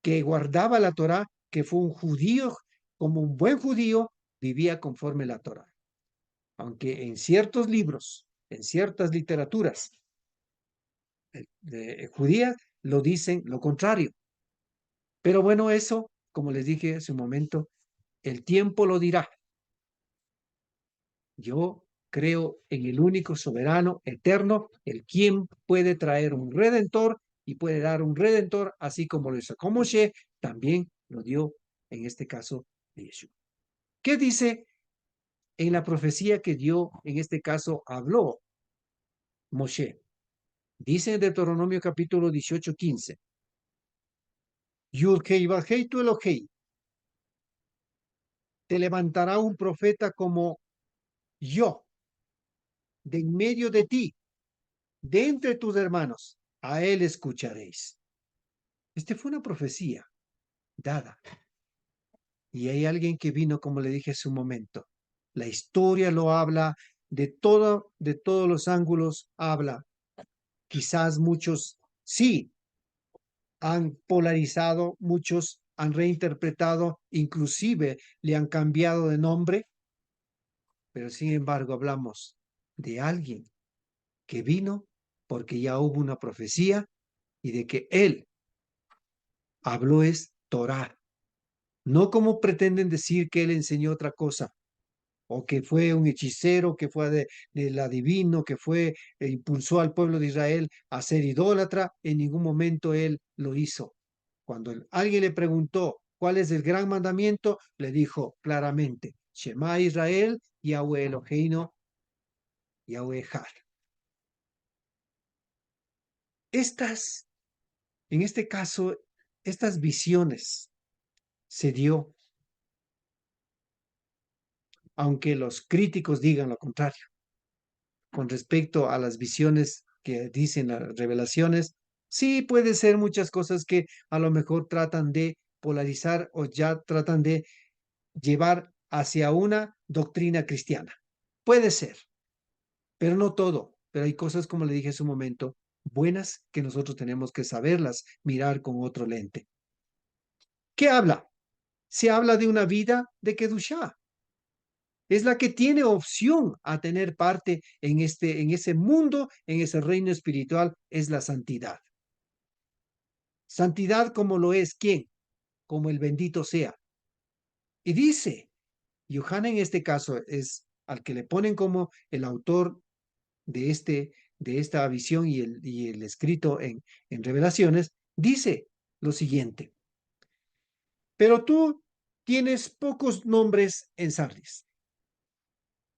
que guardaba la Torá, que fue un judío, como un buen judío, vivía conforme la Torá. Aunque en ciertos libros, en ciertas literaturas judías, lo dicen lo contrario. Pero bueno, eso, como les dije hace un momento, el tiempo lo dirá. Yo creo en el único soberano, eterno, el quien puede traer un redentor y puede dar un redentor, así como lo hizo con Moshe, también lo dio en este caso de Yeshua. ¿Qué dice en la profecía que dio, en este caso, habló Moshe? Dice en Deuteronomio capítulo 18:15, Yud-Hei Vah-Hei tu Elohei, te levantará un profeta como yo, de en medio de ti, de entre tus hermanos, a él escucharéis. Este fue una profecía dada. Y hay alguien que vino, como le dije hace un momento. La historia lo habla, de todos los ángulos habla. Quizás muchos sí han polarizado, muchos han reinterpretado, inclusive le han cambiado de nombre, pero sin embargo hablamos de alguien que vino porque ya hubo una profecía y de que él habló es Torah. No como pretenden decir que él enseñó otra cosa, o que fue un hechicero, que fue del adivino, que fue, impulsó al pueblo de Israel a ser idólatra. En ningún momento él lo hizo. Cuando alguien le preguntó cuál es el gran mandamiento, le dijo claramente, Shema Israel, Yahweh Eloheinu, Yahweh Echad. Estas, en este caso, estas visiones se dio, aunque los críticos digan lo contrario, con respecto a las visiones que dicen las revelaciones, sí puede ser muchas cosas que a lo mejor tratan de polarizar o ya tratan de llevar hacia una doctrina cristiana. Puede ser, pero no todo. Pero hay cosas, como le dije hace un momento, buenas que nosotros tenemos que saberlas mirar con otro lente. ¿Qué habla? Se habla de una vida de Kedushá. Es la que tiene opción a tener parte en ese mundo, en ese reino espiritual, es la santidad. Santidad como lo es, ¿quién? Como el bendito sea. Y dice, Yohanan en este caso es al que le ponen como el autor de esta visión y el escrito en Revelaciones, dice lo siguiente, pero tú tienes pocos nombres en Sardis,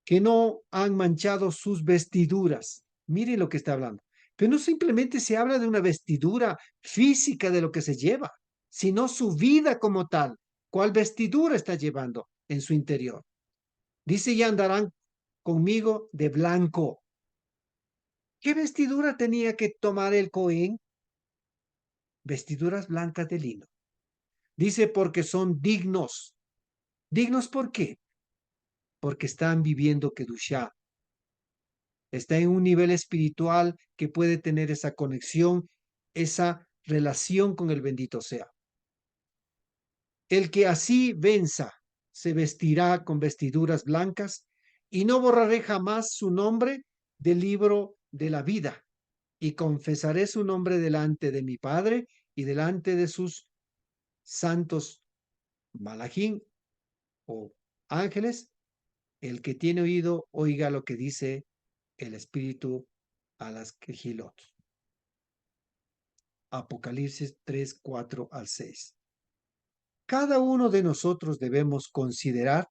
que no han manchado sus vestiduras. Mire lo que está hablando. Pero no simplemente se habla de una vestidura física de lo que se lleva, sino su vida como tal. ¿Cuál vestidura está llevando en su interior? Dice, y andarán conmigo de blanco. ¿Qué vestidura tenía que tomar el Cohen? Vestiduras blancas de lino. Dice, porque son dignos. ¿Dignos por qué? Porque están viviendo Kedushá. Está en un nivel espiritual que puede tener esa conexión, esa relación con el bendito sea. El que así venza se vestirá con vestiduras blancas y no borraré jamás su nombre del libro de la vida y confesaré su nombre delante de mi Padre y delante de sus santos malajín o ángeles. El que tiene oído, oiga lo que dice el Espíritu a las quejilot. Apocalipsis 3, 4 al 6. Cada uno de nosotros debemos considerar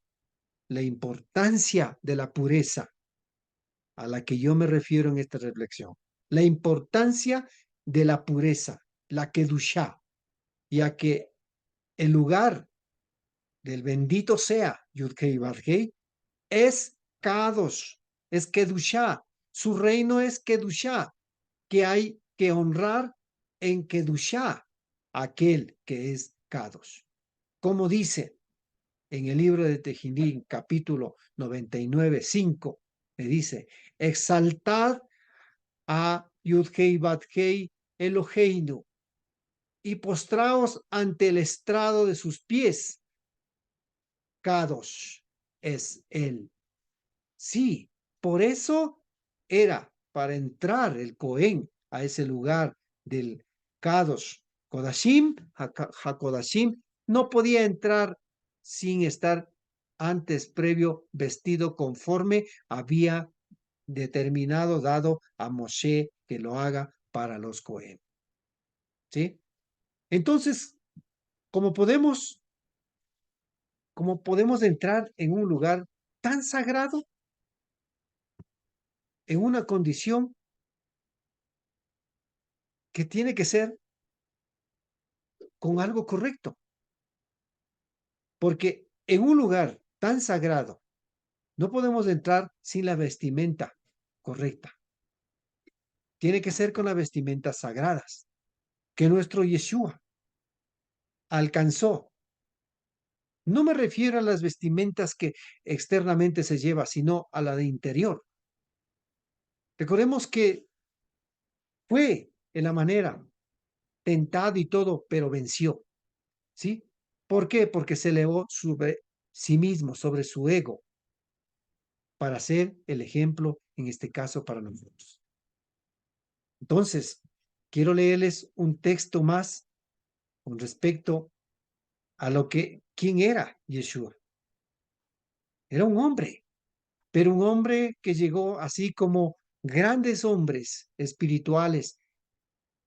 la importancia de la pureza a la que yo me refiero en esta reflexión. La importancia de la pureza, la kedushá, ya que el lugar del bendito sea Yudkei Barkei es Kadosh, es kedushá. Su reino es kedushá, que hay que honrar en kedushá aquel que es Kadosh. Como dice en el libro de Tehilim, capítulo 99, 5, me dice, exaltad a Yudhei Badhei Eloheinu y postraos ante el estrado de sus pies. Kadosh es él. Sí, por eso era para entrar el Cohen a ese lugar del Kadosh Kodashim, HaKodashim, no podía entrar sin estar antes previo vestido conforme había determinado, dado a Moshe que lo haga para los Cohen. ¿Sí? Entonces, como podemos, como podemos entrar en un lugar tan sagrado, en una condición que tiene que ser con algo correcto, porque en un lugar tan sagrado no podemos entrar sin la vestimenta correcta. Tiene que ser con las vestimentas sagradas que nuestro Yeshua alcanzó. No me refiero a las vestimentas que externamente se lleva, sino a la de interior. Recordemos que fue en la manera tentado y todo, pero venció. ¿Sí? ¿Por qué? Porque se elevó sobre sí mismo, sobre su ego, para ser el ejemplo, en este caso, para nosotros. Entonces, quiero leerles un texto más con respecto a lo que, quién era Yeshua. Era un hombre, pero un hombre que llegó así como grandes hombres espirituales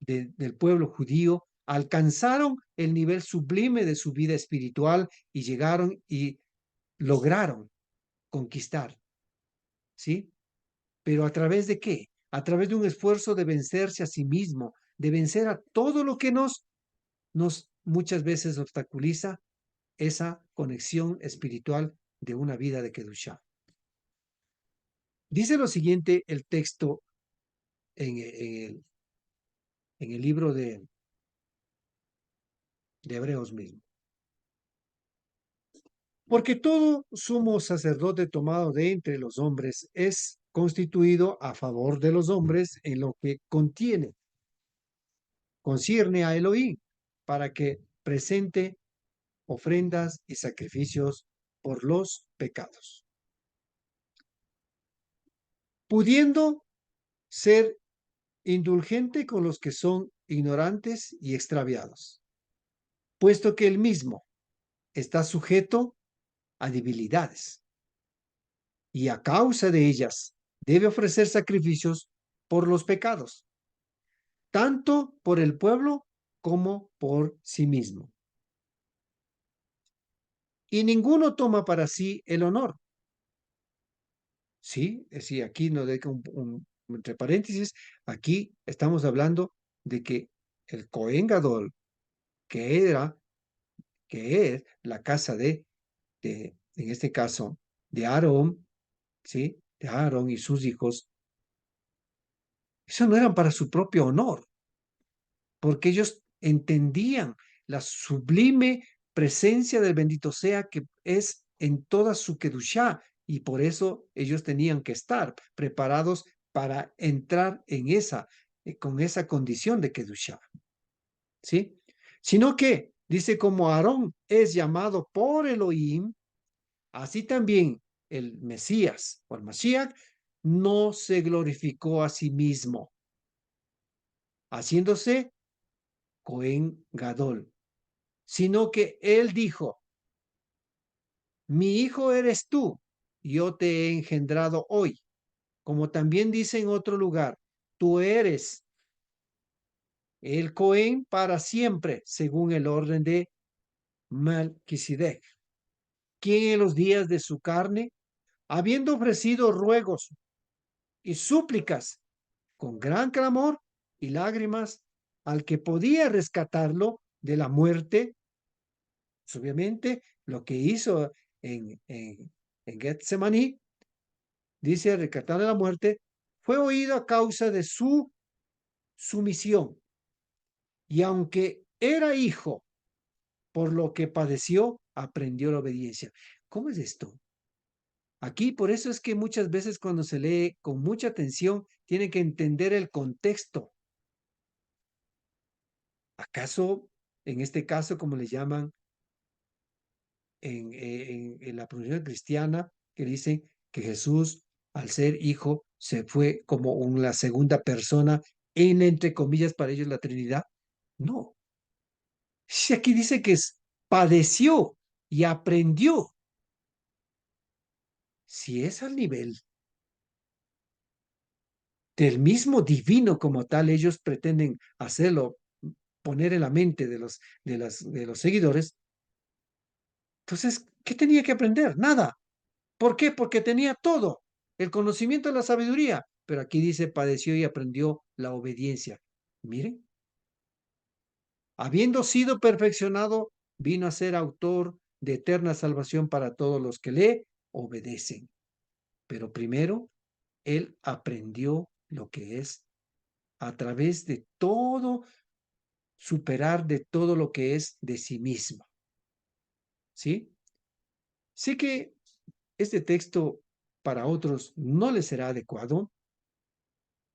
del pueblo judío alcanzaron el nivel sublime de su vida espiritual y llegaron y lograron conquistar, ¿sí? Pero ¿a través de qué? A través de un esfuerzo de vencerse a sí mismo, de vencer a todo lo que nos muchas veces obstaculiza esa conexión espiritual de una vida de Kedushá. Dice lo siguiente el texto en el libro de Hebreos mismo. Porque todo sumo sacerdote tomado de entre los hombres es constituido a favor de los hombres en lo que concierne a Elohim, para que presente ofrendas y sacrificios por los pecados, pudiendo ser indulgente con los que son ignorantes y extraviados, puesto que él mismo está sujeto a debilidades y a causa de ellas debe ofrecer sacrificios por los pecados, tanto por el pueblo como por sí mismo. Y ninguno toma para sí el honor. Sí, sí, aquí no deja entre paréntesis, aquí estamos hablando de que el Cohen Gadol, que era, que es la casa en este caso, de Aarón, ¿sí? De Aarón y sus hijos, eso no eran para su propio honor, porque ellos entendían la sublime presencia del bendito sea que es en toda su kedushá, y por eso ellos tenían que estar preparados para entrar en con esa condición de kedushá, ¿sí? Sino que, dice, como Aarón es llamado por Elohim, así también el Mesías o el Mashiach no se glorificó a sí mismo, haciéndose Cohen Gadol, sino que él dijo, mi hijo eres tú, yo te he engendrado hoy, como también dice en otro lugar, tú eres el Cohen para siempre, según el orden de Melquisedec, quien en los días de su carne, habiendo ofrecido ruegos y súplicas con gran clamor y lágrimas al que podía rescatarlo de la muerte, pues obviamente lo que hizo en Getsemaní, dice rescatar de la muerte, fue oído a causa de su sumisión. Y aunque era hijo, por lo que padeció, aprendió la obediencia. ¿Cómo es esto? Aquí, por eso es que muchas veces cuando se lee con mucha atención, tiene que entender el contexto. ¿Acaso, en este caso, como le llaman en la pronunciación cristiana, que dicen que Jesús, al ser hijo, se fue como una segunda persona en, entre comillas, para ellos la Trinidad? No. Si aquí dice que padeció y aprendió. Si es al nivel del mismo divino como tal, ellos pretenden hacerlo, poner en la mente de los seguidores, entonces, ¿qué tenía que aprender? Nada. ¿Por qué? Porque tenía todo, el conocimiento de la sabiduría, pero aquí dice, padeció y aprendió la obediencia. Miren, habiendo sido perfeccionado, vino a ser autor de eterna salvación para todos los que le obedecen. Pero primero, él aprendió lo que es a través de todo, superar de todo lo que es de sí mismo. ¿Sí? Sé que este texto para otros no les será adecuado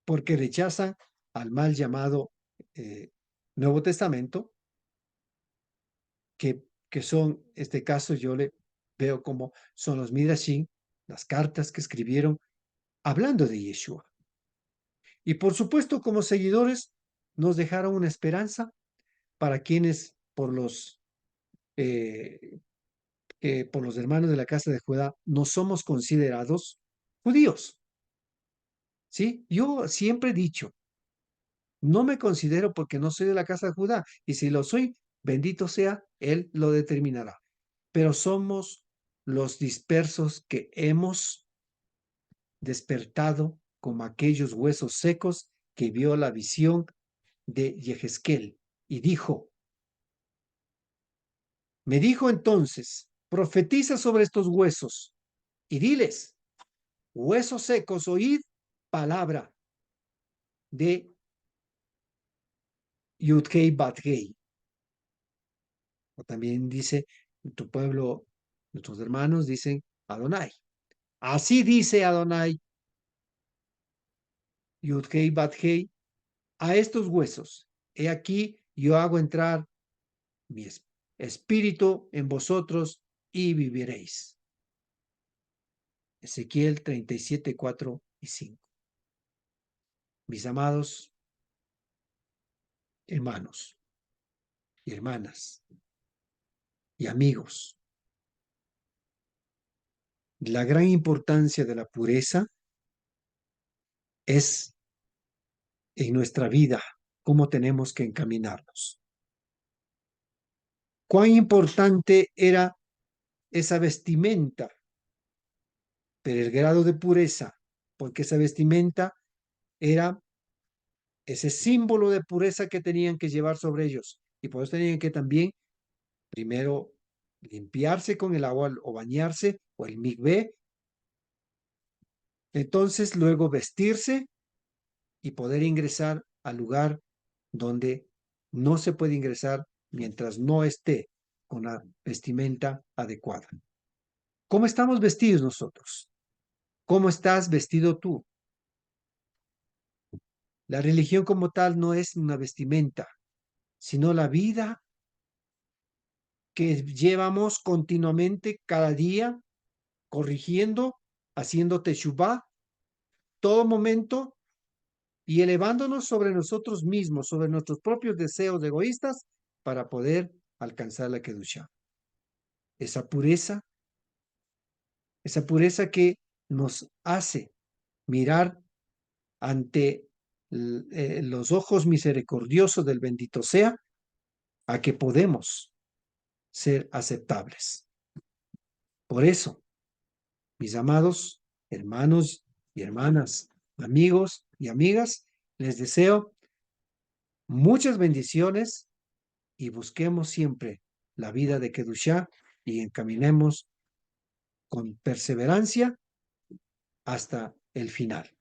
porque rechazan al mal llamado Nuevo Testamento, que son, este caso yo le veo como son los Midrashim, las cartas que escribieron hablando de Yeshua. Y por supuesto, como seguidores, nos dejaron una esperanza para quienes eh, por los hermanos de la casa de Judá no somos considerados judíos. ¿Sí? Yo siempre he dicho, no me considero porque no soy de la casa de Judá, y si lo soy, bendito sea, Él lo determinará. Pero somos los dispersos que hemos despertado como aquellos huesos secos que vio la visión de Yehezkel y dijo, me dijo entonces, profetiza sobre estos huesos y diles, huesos secos, oíd palabra. de Yud-Hei Bat-Hei. O también dice, tu pueblo, nuestros hermanos dicen Adonai. Así dice Adonai, Yud-Hei Bat-Hei, a estos huesos. He aquí, yo hago entrar mi espíritu en vosotros y viviréis. Ezequiel 37, 4 y 5. Mis amados hermanos y hermanas y amigos, la gran importancia de la pureza es en nuestra vida, cómo tenemos que encaminarnos. Cuán importante era esa vestimenta, pero el grado de pureza, porque esa vestimenta era ese símbolo de pureza que tenían que llevar sobre ellos. Y por eso tenían que también primero limpiarse con el agua o bañarse o el mikvé, entonces luego vestirse y poder ingresar al lugar donde no se puede ingresar mientras no esté con la vestimenta adecuada. ¿Cómo estamos vestidos nosotros? ¿Cómo estás vestido tú? La religión como tal no es una vestimenta, sino la vida que llevamos continuamente cada día, corrigiendo, haciendo teshuvá, todo momento y elevándonos sobre nosotros mismos, sobre nuestros propios deseos egoístas para poder alcanzar la Kedushá. Esa pureza que nos hace mirar ante los ojos misericordiosos del bendito sea, a que podemos ser aceptables. Por eso, mis amados hermanos y hermanas, amigos y amigas, les deseo muchas bendiciones y busquemos siempre la vida de Kedushá y encaminemos con perseverancia hasta el final.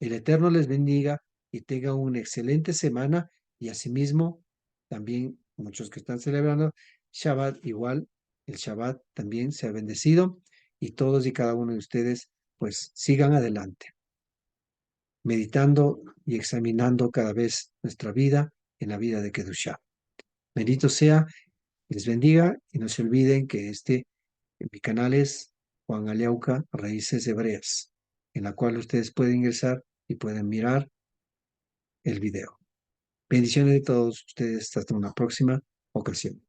El Eterno les bendiga y tengan una excelente semana y asimismo también muchos que están celebrando Shabbat, igual el Shabbat también sea bendecido y todos y cada uno de ustedes pues sigan adelante, meditando y examinando cada vez nuestra vida en la vida de Kedushá. Bendito sea, les bendiga y no se olviden que mi canal es Juan Aleauca Raíces Hebreas, en la cual ustedes pueden ingresar y pueden mirar el video. Bendiciones de todos ustedes hasta una próxima ocasión.